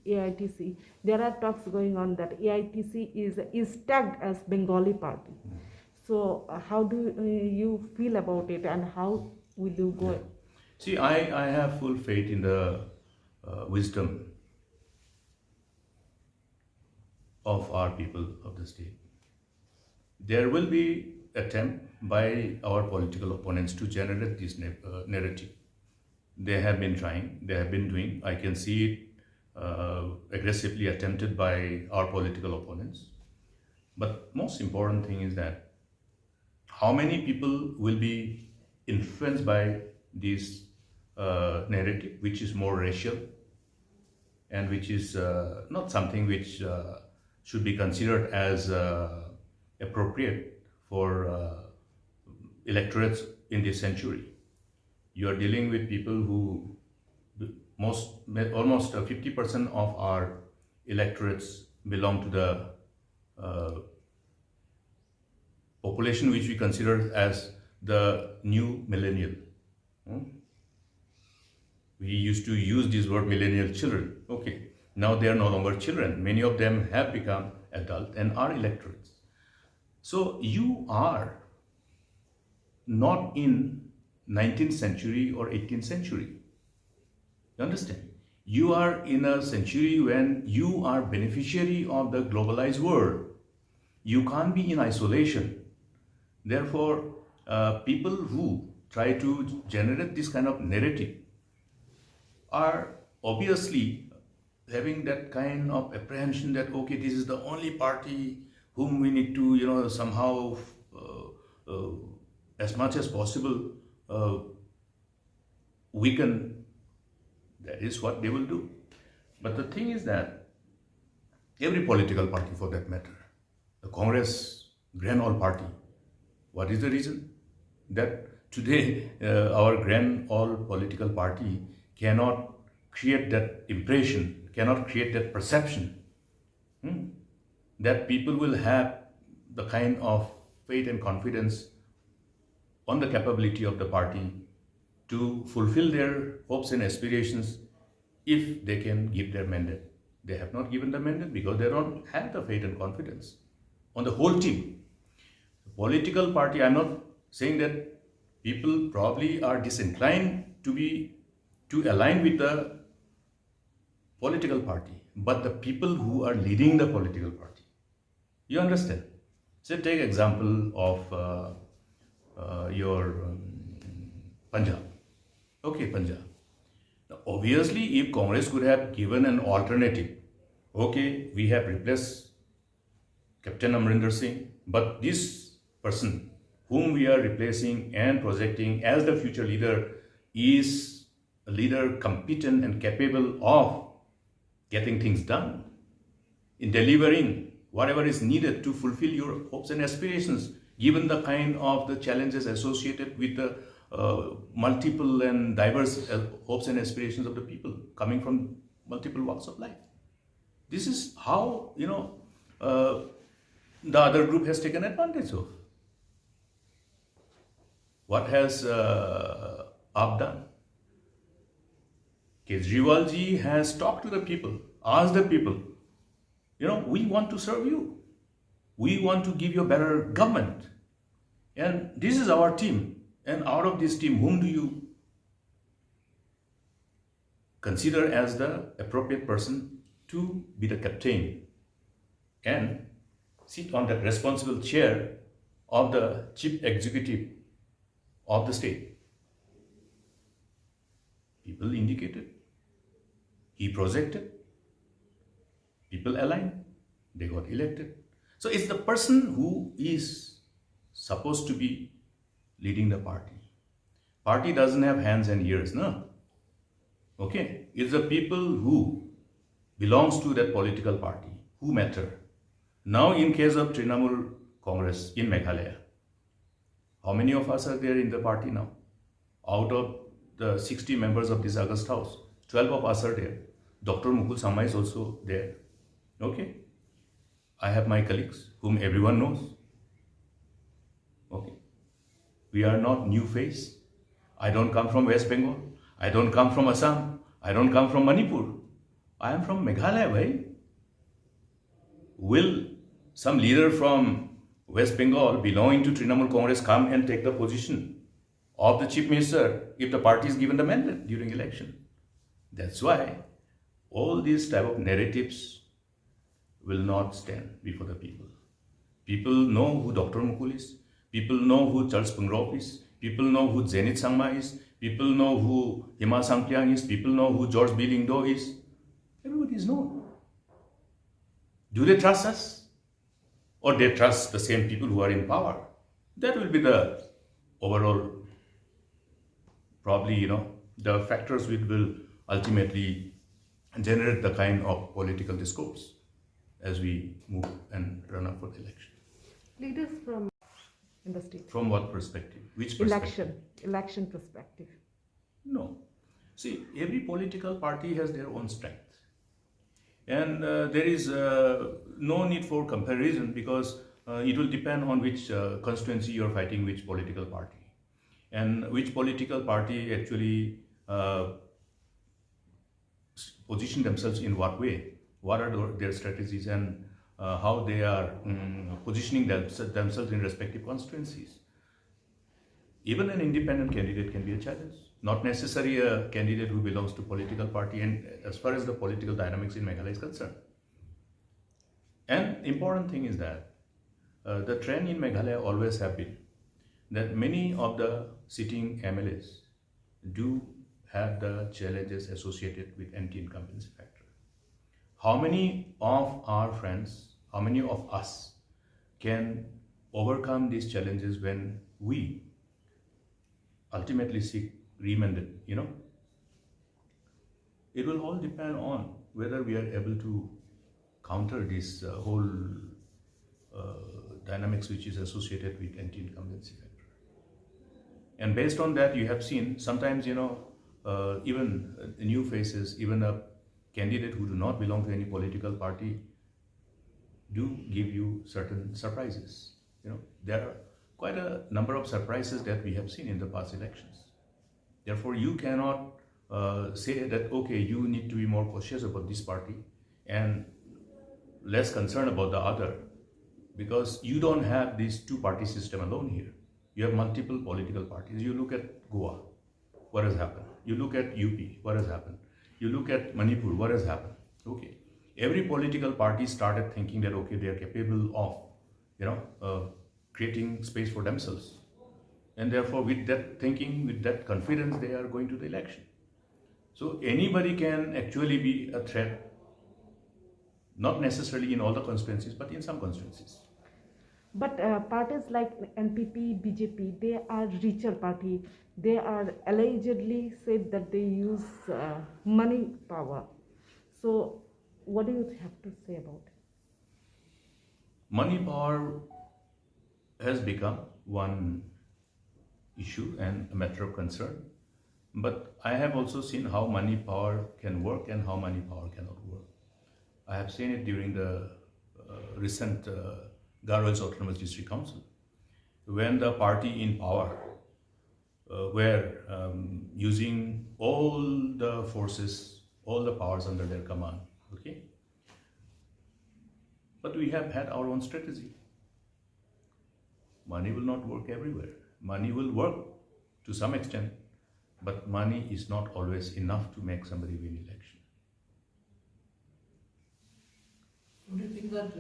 AITC, there are talks going on that AITC is tagged as Bengali party. So how do you feel about it, and how will you go? See, I have full faith in the wisdom of our people of the state. There will be attempt by our political opponents to generate this narrative. They have been trying, they have been doing. I can see it aggressively attempted by our political opponents. But most important thing is that how many people will be influenced by this narrative, which is more racial and which is not something which should be considered as appropriate for electorates in this century. You are dealing with people who almost 50% of our electorates belong to the population which we consider as the new millennial. We used to use this word millennial children. Okay, now they are no longer children. Many of them have become adult and are electorates. So you are not in 19th century or 18th century. You understand? You are in a century when you are beneficiary of the globalized world. You can't be in isolation. Therefore, people who try to generate this kind of narrative are obviously having that kind of apprehension that, okay, this is the only party whom we need to, somehow, as much as possible, weaken. That is what they will do. But the thing is that every political party, for that matter, the Congress, Grand Old Party, what is the reason? That today our Grand Old political party cannot create that impression, cannot create that perception that people will have the kind of faith and confidence on the capability of the party to fulfill their hopes and aspirations if they can give their mandate. They have not given the mandate because they don't have the faith and confidence on the whole team. The political party, I'm not saying that people probably are disinclined to align with the political party, but the people who are leading the political party. You understand? So take example of your Punjab. Okay, Punjab. Now, obviously, if Congress could have given an alternative, okay, we have replaced Captain Amrinder Singh, but this person whom we are replacing and projecting as the future leader is a leader competent and capable of getting things done, in delivering whatever is needed to fulfill your hopes and aspirations, given the kind of the challenges associated with the multiple and diverse hopes and aspirations of the people coming from multiple walks of life. This is how, the other group has taken advantage of. What has AAP done? Kejriwal ji has talked to the people, asked the people, we want to serve you. We want to give you a better government. And this is our team. And out of this team, whom do you consider as the appropriate person to be the captain and sit on that responsible chair of the chief executive of the state? People indicated, he projected, people aligned, they got elected. So it's the person who is supposed to be leading the party. Party doesn't have hands and ears, no? Okay, it's the people who belongs to that political party who matter. Now in case of Trinamool Congress in Meghalaya, how many of us are there in the party now? Out of the 60 members of this August House, 12 of us are there. Dr. Mukul Sangma is also there. Okay, I have my colleagues whom everyone knows. Okay, we are not new face. I don't come from West Bengal. I don't come from Assam. I don't come from Manipur. I am from Meghalaya, bhai. Will some leader from West Bengal belonging to Trinamool Congress come and take the position of the chief minister if the party is given the mandate during election? That's why all these type of narratives will not stand before the people. People know who Dr. Mukul is. People know who Charles Pungrop is. People know who Zenith Sangma is. People know who Hima Sangpiang is. People know who George B. Lingdo is. Everybody is known. Do they trust us? Or they trust the same people who are in power? That will be the overall, probably, the factors which will ultimately generate the kind of political discourse as we move and run up for the election. Leaders from in the state. From what perspective? Which perspective? Election perspective. No. See, every political party has their own strength. And there is no need for comparison because it will depend on which constituency you are fighting, which political party. And which political party actually position themselves in what way, what are their strategies, and how they are positioning themselves in respective constituencies. Even an independent candidate can be a challenge, not necessarily a candidate who belongs to political party, and as far as the political dynamics in Meghalaya is concerned. And important thing is that the trend in Meghalaya always have been that many of the sitting MLAs do have the challenges associated with anti-incumbency factor. How many of our friends, how many of us can overcome these challenges when we ultimately seek remandate, It will all depend on whether we are able to counter this whole dynamics which is associated with anti-incumbency factor. And based on that, you have seen sometimes, even new faces, even a candidate who do not belong to any political party do give you certain surprises. There are quite a number of surprises that we have seen in the past elections. Therefore, you cannot say that, okay, you need to be more cautious about this party and less concerned about the other, because you don't have this two-party system alone here. You have multiple political parties. You look at Goa, what has happened? You look at UP, what has happened? You look at Manipur, what has happened? Okay. Every political party started thinking that, okay, they are capable of, creating space for themselves. And therefore, with that thinking, with that confidence, they are going to the election. So anybody can actually be a threat, not necessarily in all the constituencies, but in some constituencies. But parties like NPP, BJP, they are richer party. They are allegedly said that they use money power. So what do you have to say about it? Money power has become one issue and a matter of concern. But I have also seen how money power can work and how money power cannot work. I have seen it during the recent Garhwal's Autonomous District Council, when the party in power were using all the forces, all the powers under their command. Okay, but we have had our own strategy. Money will not work everywhere. Money will work to some extent, but money is not always enough to make somebody win election. Do you think that